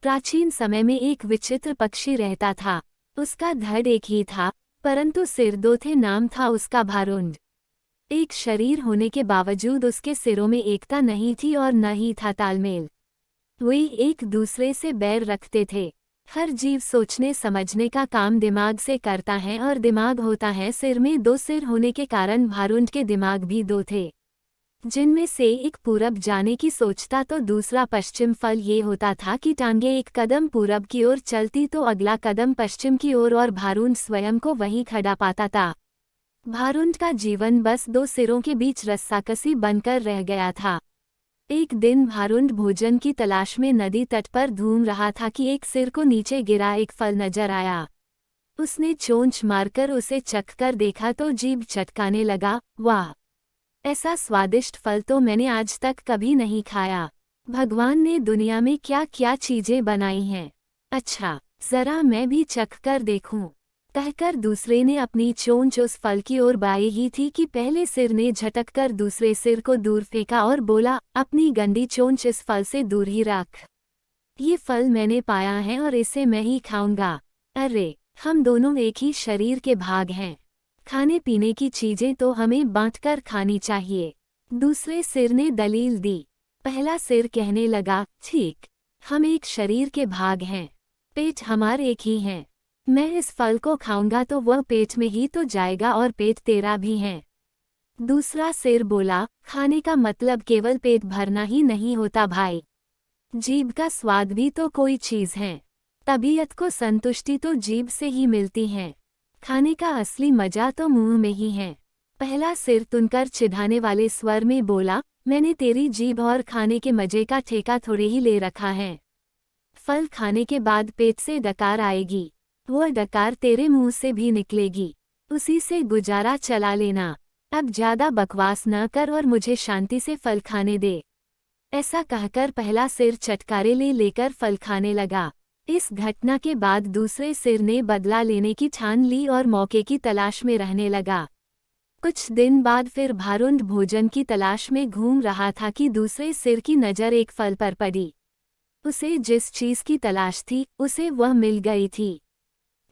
प्राचीन समय में एक विचित्र पक्षी रहता था। उसका धड़ एक ही था, परंतु सिर दो थे। नाम था उसका भारुंड। एक शरीर होने के बावजूद उसके सिरों में एकता नहीं थी और न ही था तालमेल। वे एक दूसरे से बैर रखते थे। हर जीव सोचने समझने का काम दिमाग से करता है और दिमाग होता है सिर में। दो सिर होने के कारण भारुंड के दिमाग भी दो थे, जिनमें से एक पूरब जाने की सोचता तो दूसरा पश्चिम। फल ये होता था कि टांगे एक कदम पूरब की ओर चलती तो अगला कदम पश्चिम की ओर, और भारुंड स्वयं को वहीं खड़ा पाता था। भारुंड का जीवन बस दो सिरों के बीच रस्साकसी बनकर रह गया था। एक दिन भारुंड भोजन की तलाश में नदी तट पर घूम रहा था कि एक सिर को नीचे गिरा एक फल नजर आया। उसने चोंच मारकर उसे चखकर देखा तो जीभ चटकाने लगा। वाह, ऐसा स्वादिष्ट फल तो मैंने आज तक कभी नहीं खाया। भगवान ने दुनिया में क्या क्या चीजें बनाई हैं। अच्छा, जरा मैं भी चखकर देखूं। कहकर दूसरे ने अपनी चोंच उस फल की ओर बढ़ाई ही थी कि पहले सिर ने झटककर दूसरे सिर को दूर फेंका और बोला, अपनी गंदी चोंच इस फल से दूर ही रख। ये फल मैंने पाया है और इसे मैं ही खाऊंगा। अरे, हम दोनों एक ही शरीर के भाग हैं। खाने पीने की चीजें तो हमें बांटकर खानी चाहिए। दूसरे सिर ने दलील दी। पहला सिर कहने लगा, ठीक, हम एक शरीर के भाग हैं। पेट हमारे एक ही हैं। मैं इस फल को खाऊंगा तो वह पेट में ही तो जाएगा और पेट तेरा भी है। दूसरा सिर बोला, खाने का मतलब केवल पेट भरना ही नहीं होता भाई। जीभ का स्वाद भी तो कोई चीज है। तबीयत को संतुष्टि तो जीभ से ही मिलती है। खाने का असली मजा तो मुंह में ही है। पहला सिर तुनकर चिढ़ाने वाले स्वर में बोला, मैंने तेरी जीभ और खाने के मजे का ठेका थोड़े ही ले रखा है। फल खाने के बाद पेट से डकार आएगी, वह डकार तेरे मुंह से भी निकलेगी। उसी से गुजारा चला लेना। अब ज्यादा बकवास न कर और मुझे शांति से फल खाने दे। ऐसा कहकर पहला सिर चटकारे लेकर फल खाने लगा। इस घटना के बाद दूसरे सिर ने बदला लेने की ठान ली और मौके की तलाश में रहने लगा। कुछ दिन बाद फिर भारुंड भोजन की तलाश में घूम रहा था कि दूसरे सिर की नज़र एक फल पर पड़ी। उसे जिस चीज की तलाश थी उसे वह मिल गई थी।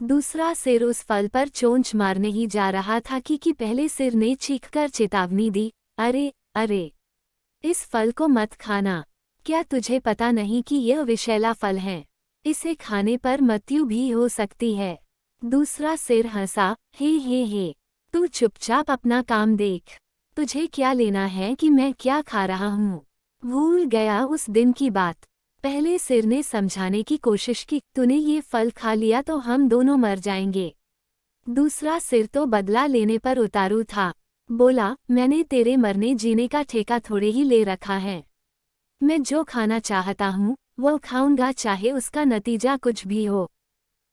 दूसरा सिर उस फल पर चोंच मारने ही जा रहा था कि पहले सिर ने चीखकर चेतावनी दी, अरे अरे, इस फल को मत खाना। क्या तुझे पता नहीं कि यह विषैला फल है? इसे खाने पर मृत्यु भी हो सकती है। दूसरा सिर हंसा, हे, तू चुपचाप अपना काम देख। तुझे क्या लेना है कि मैं क्या खा रहा हूँ? भूल गया उस दिन की बात। पहले सिर ने समझाने की कोशिश की, तूने ये फल खा लिया तो हम दोनों मर जाएंगे। दूसरा सिर तो बदला लेने पर उतारू था। बोला, मैंने तेरे मरने जीने का ठेका थोड़े ही ले रखा है। मैं जो खाना चाहता हूँ वो खाऊंगा, चाहे उसका नतीजा कुछ भी हो।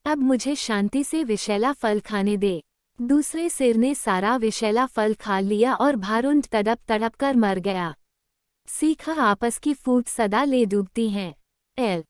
अब मुझे शांति से विषैला फल खाने दे। दूसरे सिर ने सारा विषैला फल खा लिया और भारुंड तड़प तड़प कर मर गया। सीखा, आपस की फूट सदा ले डूबती हैं। एल